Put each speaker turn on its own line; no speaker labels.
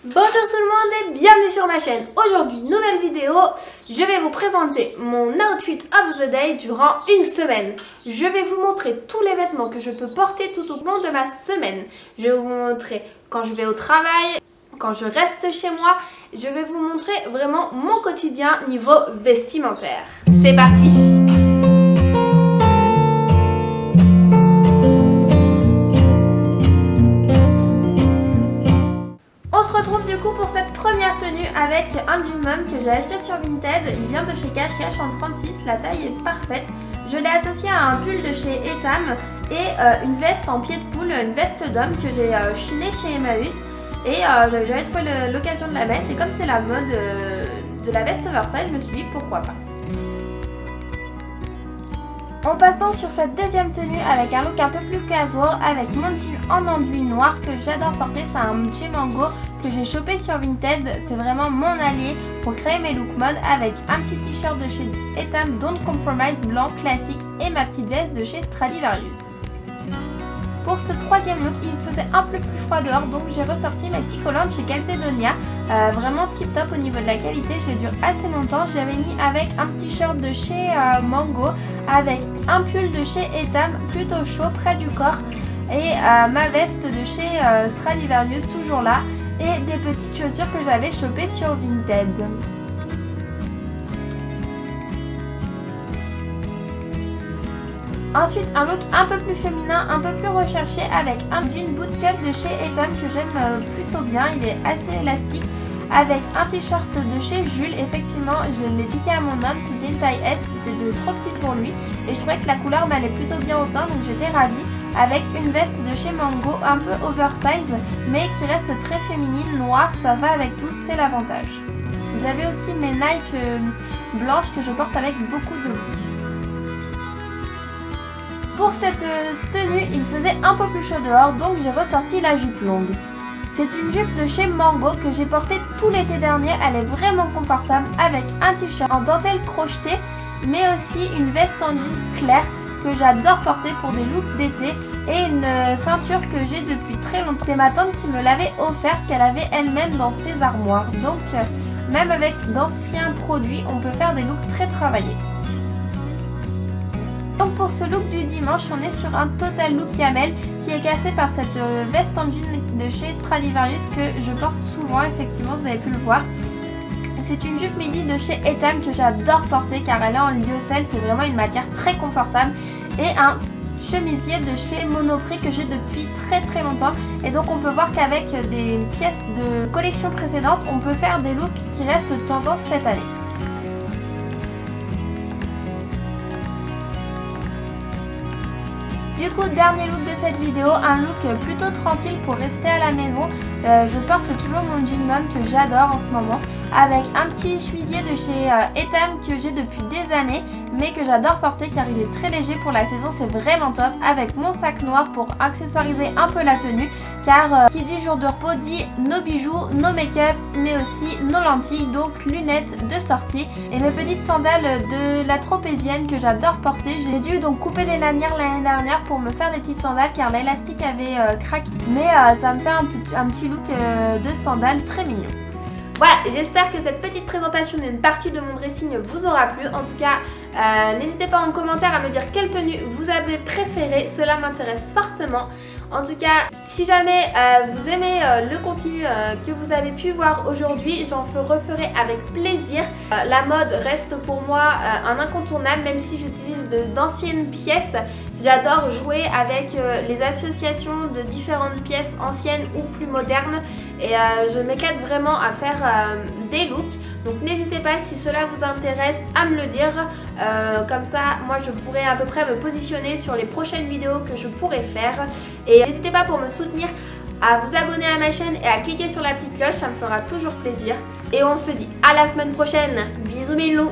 Bonjour tout le monde et bienvenue sur ma chaîne. Aujourd'hui, nouvelle vidéo, je vais vous présenter mon outfit of the day durant une semaine. Je vais vous montrer tous les vêtements que je peux porter tout au long de ma semaine. Je vais vous montrer quand je vais au travail, quand je reste chez moi. Je vais vous montrer vraiment mon quotidien niveau vestimentaire. C'est parti! On se retrouve du coup pour cette première tenue avec un jean mom que j'ai acheté sur Vinted. Il vient de chez Cash Cash en 36, la taille est parfaite. Je l'ai associé à un pull de chez Etam et une veste en pied de poule, une veste d'homme que j'ai chinée chez Emmaüs. Et j'avais jamais trouvé l'occasion de la mettre et comme c'est la mode de la veste oversize, je me suis dit pourquoi pas. En passant sur cette deuxième tenue avec un look un peu plus casual avec mon jean en enduit noir que j'adore porter, c'est un jean mango que j'ai chopé sur Vinted, c'est vraiment mon allié pour créer mes looks mode avec un petit t-shirt de chez Etam Don't Compromise blanc classique et ma petite veste de chez Stradivarius. Pour ce troisième look, il faisait un peu plus froid dehors, donc j'ai ressorti mes petits collants de chez Calzedonia. Vraiment tip top au niveau de la qualité, je les dure assez longtemps. J'avais mis avec un petit shirt de chez Mango, avec un pull de chez Etam, plutôt chaud près du corps, et ma veste de chez Stradivarius, toujours là, et des petites chaussures que j'avais chopées sur Vinted. Ensuite, un look un peu plus féminin, un peu plus recherché avec un jean bootcut de chez Etam que j'aime plutôt bien. Il est assez élastique avec un t-shirt de chez Jules. Effectivement, je l'ai piqué à mon homme, c'était une taille S, c'était trop petite pour lui. Et je trouvais que la couleur m'allait plutôt bien au teint, donc j'étais ravie. Avec une veste de chez Mango, un peu oversize, mais qui reste très féminine, noire, ça va avec tout, c'est l'avantage. J'avais aussi mes Nike blanches que je porte avec beaucoup de look. Pour cette tenue, il faisait un peu plus chaud dehors, donc j'ai ressorti la jupe longue. C'est une jupe de chez Mango que j'ai portée tout l'été dernier, elle est vraiment confortable avec un t-shirt en dentelle crochetée, mais aussi une veste en jean clair que j'adore porter pour des looks d'été et une ceinture que j'ai depuis très longtemps. C'est ma tante qui me l'avait offerte, qu'elle avait elle-même dans ses armoires. Donc même avec d'anciens produits, on peut faire des looks très travaillés. Donc pour ce look du dimanche, on est sur un total look camel qui est cassé par cette veste en jean de chez Stradivarius que je porte souvent, effectivement vous avez pu le voir. C'est une jupe midi de chez Etam que j'adore porter car elle est en lyocell, c'est vraiment une matière très confortable. Et un chemisier de chez Monoprix que j'ai depuis très longtemps. Et donc on peut voir qu'avec des pièces de collection précédentes, on peut faire des looks qui restent tendance cette année. Du coup, dernier look de cette vidéo, un look plutôt tranquille pour rester à la maison. Je porte toujours mon jean mom que j'adore en ce moment, avec un petit chemisier de chez Etam que j'ai depuis des années, mais que j'adore porter car il est très léger pour la saison, c'est vraiment top, avec mon sac noir pour accessoiriser un peu la tenue, car qui dit jour de repos dit nos bijoux, nos make-up, mais aussi nos lentilles, donc lunettes de sortie, et mes petites sandales de la tropézienne que j'adore porter. J'ai dû donc couper les lanières l'année dernière pour me faire des petites sandales car l'élastique avait craqué, mais ça me fait un petit look de sandales très mignon. Voilà, j'espère que cette petite présentation d'une partie de mon dressing vous aura plu. En tout cas, n'hésitez pas en commentaire à me dire quelle tenue vous avez préférée, cela m'intéresse fortement. En tout cas, si jamais vous aimez le contenu que vous avez pu voir aujourd'hui, j'en referai avec plaisir. La mode reste pour moi un incontournable, même si j'utilise d'anciennes pièces. J'adore jouer avec les associations de différentes pièces anciennes ou plus modernes et je m'éclate vraiment à faire des looks. Donc n'hésitez pas si cela vous intéresse à me le dire, comme ça moi je pourrai à peu près me positionner sur les prochaines vidéos que je pourrai faire. Et n'hésitez pas pour me soutenir à vous abonner à ma chaîne et à cliquer sur la petite cloche, ça me fera toujours plaisir. Et on se dit à la semaine prochaine, bisous mes loulous.